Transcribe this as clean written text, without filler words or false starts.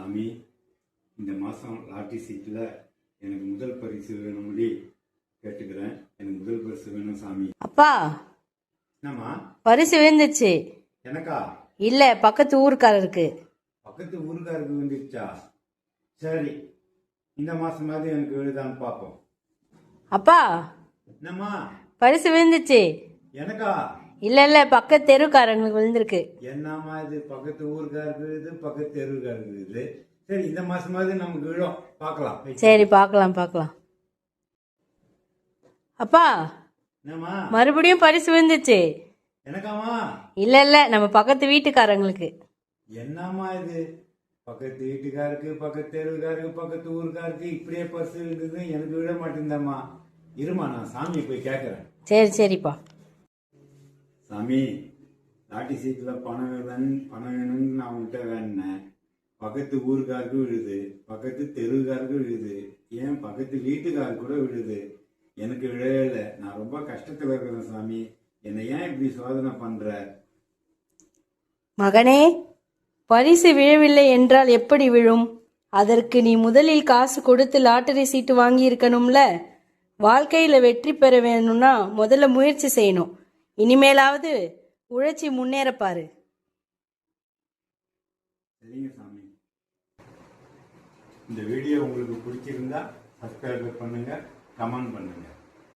சாமி, இந்த மாதம் லாட்டரி சீட்டில் எனக்கு முதல் பரிசு வேணும்படி கேட்டுக்கிறேன். எனக்கு முதல் பரிசு வேணும் சாமி. அப்பா, என்னம்மா பரிசு விழுந்துச்சு. எனக்கா? இல்ல, பக்கத்து ஊருக்காரருக்கு. பக்கத்து ஊருக்காருக்கு வந்துருச்சா? சரி, இந்த மாசமாவது எனக்கு விழுதான்னு பார்ப்போம். அப்பா, என்னம்மா பரிசு விழுந்துச்சு. எனக்கா? இல்ல, பக்கத்து தெருக்காரங்களுக்கு விழுந்திருக்கு. என்னம்மா இது, பக்கத்து ஊருக்காருக்கு விழுது, பக்கத்து தெருவுக்காருக்கு விழுது. சரி, இந்த மாசமாவது நமக்கு விழும், பார்க்கலாம். சரி, பார்க்கலாம். அப்பா, என்னம்மா மறுபடியும் பரிசு விழுந்துச்சு. எனக்காமா? இல்ல, நம்ம பக்கத்து வீட்டுக்காரங்களுக்கு. என்னம்மா இது, பக்கத்து வீட்டுக்காருக்கு, பக்கத்து தெருவுக்காருக்கு, பக்கத்து ஊருக்காருக்கு இப்படியே பரிசு விழுந்தது, எனக்கு விட மாட்டேங்குதம்மா. இருமா, நான் சாமியை போய் கேட்கறேன். சரிப்பா. சாமி, லாட்டி சீட்டில் பணம் வேணும்னு நான் உங்ககிட்ட வேணுனேன். பக்கத்து ஊருக்காருக்கு விழுது, பக்கத்து தெருவுக்காருக்கு விழுது, ஏன் பக்கத்து வீட்டுக்காருக்கு கூட விழுது. எனக்கு விழவே இல்லை. நான் ரொம்ப கஷ்டத்தில் இருக்கிறேன் சாமி. என்னை ஏன் இப்படி சோதனை பண்ற? மகனே, பரிசு விழவில்லை என்றால் எப்படி விழும்? அதற்கு நீ முதலில் காசு கொடுத்து லாட்டரி சீட்டு வாங்கி இருக்கணும்ல. வாழ்க்கையில வெற்றி பெற வேணும்னா முதல்ல முயற்சி செய்யணும். இனிமேலாவது உழைச்சி முன்னேற பாரு. சரிங்க சாமி. இந்த வீடியோ உங்களுக்கு பிடிச்சிருந்தா சப்ஸ்கிரைப் பண்ணுங்க, கமெண்ட் பண்ணுங்க.